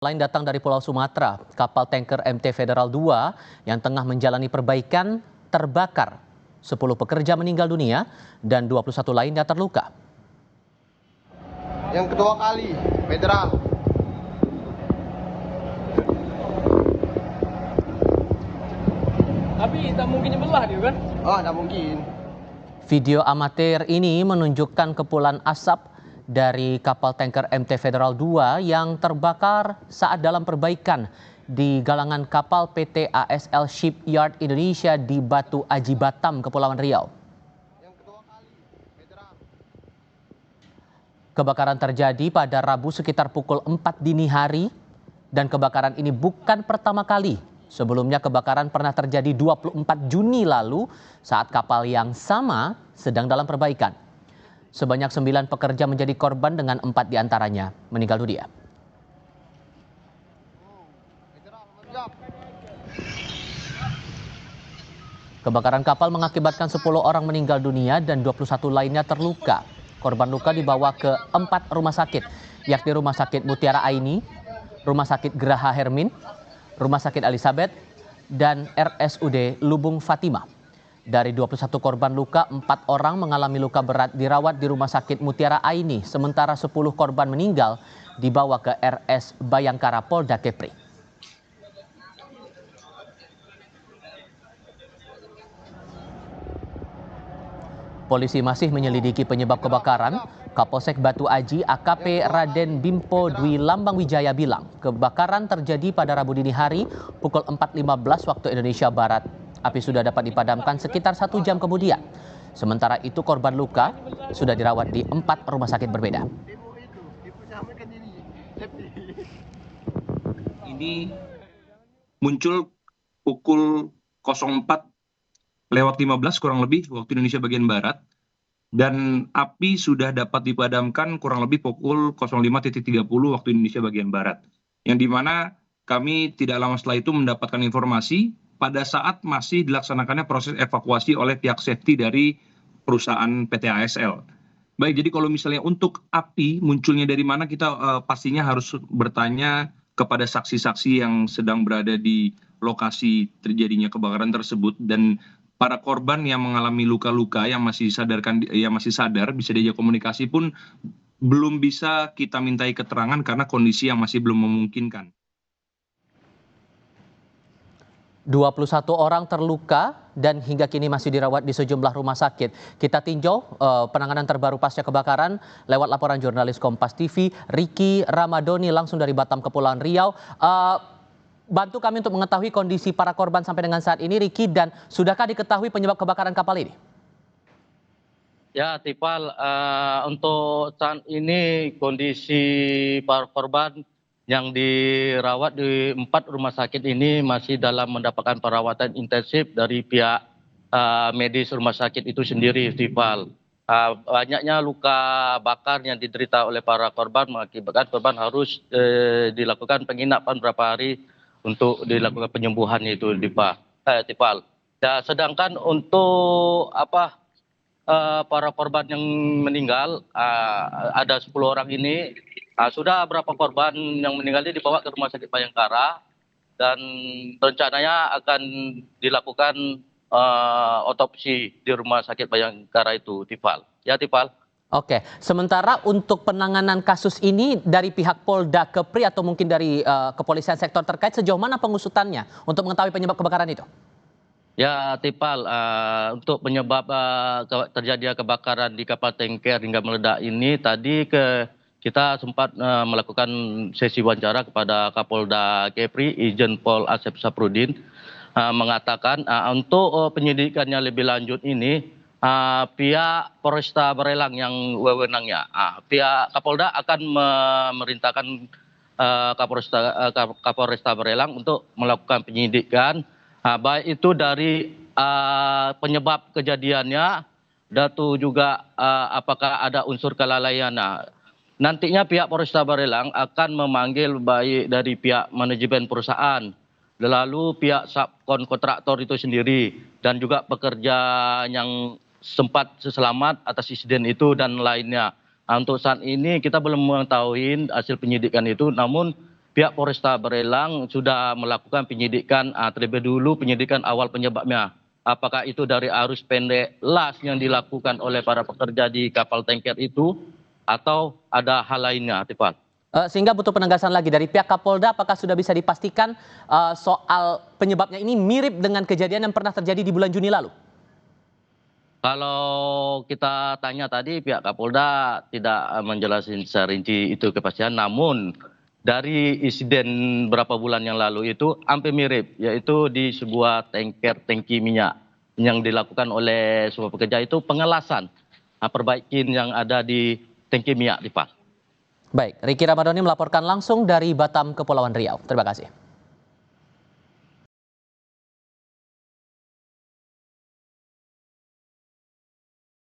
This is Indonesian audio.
Selain datang dari Pulau Sumatera, kapal tanker MT Federal 2 yang tengah menjalani perbaikan terbakar. 10 pekerja meninggal dunia dan 21 lainnya terluka. Yang kedua kali, Federal. Tapi tak mungkin belah dia kan? Oh, tidak mungkin. Video amatir ini menunjukkan kepulan asap dari kapal tanker MT Federal 2 yang terbakar saat dalam perbaikan di galangan kapal PT ASL Shipyard Indonesia di Batu Aji Batam, Kepulauan Riau. Yang kedua kali, Federal. Kebakaran terjadi pada Rabu sekitar pukul 4 dini hari dan kebakaran ini bukan pertama kali. Sebelumnya kebakaran pernah terjadi 24 Juni lalu saat kapal yang sama sedang dalam perbaikan. Sebanyak 9 pekerja menjadi korban dengan 4 diantaranya meninggal dunia. Kebakaran kapal mengakibatkan 10 orang meninggal dunia dan 21 lainnya terluka. Korban luka dibawa ke 4 rumah sakit, yakni Rumah Sakit Mutiara Aini, Rumah Sakit Geraha Hermin, Rumah Sakit Elizabeth, dan RSUD Lubung Fatimah. Dari 21 korban luka, 4 orang mengalami luka berat dirawat di Rumah Sakit Mutiara Aini, sementara 10 korban meninggal dibawa ke RS Bayangkara Polda Kepri. Polisi masih menyelidiki penyebab kebakaran. Kapolsek Batu Aji AKP Raden Bimpo Dwi Lambang Wijaya bilang, kebakaran terjadi pada Rabu dini hari pukul 4.15 waktu Indonesia Barat. Api sudah dapat dipadamkan sekitar 1 jam kemudian. Sementara itu korban luka sudah dirawat di 4 rumah sakit berbeda. Ini muncul pukul 04.15 kurang lebih waktu Indonesia bagian Barat. Dan api sudah dapat dipadamkan kurang lebih pukul 05.30 waktu Indonesia bagian Barat. Yang dimana kami tidak lama setelah itu mendapatkan informasi pada saat masih dilaksanakannya proses evakuasi oleh pihak safety dari perusahaan PT ASL. Baik, jadi kalau misalnya untuk api munculnya dari mana, kita pastinya harus bertanya kepada saksi-saksi yang sedang berada di lokasi terjadinya kebakaran tersebut, dan para korban yang mengalami luka-luka yang masih sadar bisa diajak komunikasi pun belum bisa kita mintai keterangan karena kondisi yang masih belum memungkinkan. 21 orang terluka dan hingga kini masih dirawat di sejumlah rumah sakit. Kita tinjau penanganan terbaru pasca kebakaran lewat laporan jurnalis Kompas TV Ricky Ramadoni langsung dari Batam, Kepulauan Riau. Bantu kami untuk mengetahui kondisi para korban sampai dengan saat ini, Ricky, dan sudahkah diketahui penyebab kebakaran kapal ini? Ya, Tipal, untuk saat ini kondisi para korban yang dirawat di 4 rumah sakit ini masih dalam mendapatkan perawatan intensif dari pihak medis rumah sakit itu sendiri, Tipal. Banyaknya luka bakar yang diderita oleh para korban mengakibatkan korban harus dilakukan penginapan beberapa hari untuk dilakukan penyembuhan itu, Tipal. Ya, sedangkan untuk para korban yang meninggal, ada 10 orang ini, sudah berapa korban yang meninggal ini dibawa ke Rumah Sakit Bayangkara dan rencananya akan dilakukan otopsi di Rumah Sakit Bayangkara itu, Tipal. Ya, Tipal. Oke, sementara untuk penanganan kasus ini dari pihak Polda Kepri atau mungkin dari kepolisian sektor terkait, sejauh mana pengusutannya untuk mengetahui penyebab kebakaran itu? Ya, Tipal, untuk penyebab terjadinya kebakaran di kapal tanker hingga meledak ini, tadi kita sempat melakukan sesi wawancara kepada Kapolda Kepri, Irjen Pol Asep Saprudin, mengatakan untuk penyidikannya lebih lanjut ini, pihak Polresta Barelang yang wewenangnya, pihak Kapolda akan memerintahkan Kapolresta Barelang untuk melakukan penyidikan, baik itu dari penyebab kejadiannya, datu juga apakah ada unsur kelalaian. Nantinya pihak Polresta Barelang akan memanggil baik dari pihak manajemen perusahaan, lalu pihak subkon kontraktor itu sendiri, dan juga pekerja yang sempat selamat atas insiden itu dan lainnya. Untuk saat ini kita belum mengetahui hasil penyidikan itu, namun pihak Polresta Barelang sudah melakukan penyidikan terlebih dulu penyidikan awal penyebabnya. Apakah itu dari arus pendek las yang dilakukan oleh para pekerja di kapal tanker itu atau ada hal lainnya, Tifal? Sehingga butuh penegasan lagi dari pihak Kapolda, apakah sudah bisa dipastikan soal penyebabnya ini mirip dengan kejadian yang pernah terjadi di bulan Juni lalu? Kalau kita tanya tadi pihak Kapolda tidak menjelaskan secara rinci itu kepastian, namun dari insiden berapa bulan yang lalu itu hampir mirip, yaitu di sebuah tangki minyak yang dilakukan oleh sebuah pekerja itu pengelasan, perbaikin yang ada di tangki minyak, Tifal. Baik, Riki Ramadhani melaporkan langsung dari Batam, Kepulauan Riau. Terima kasih.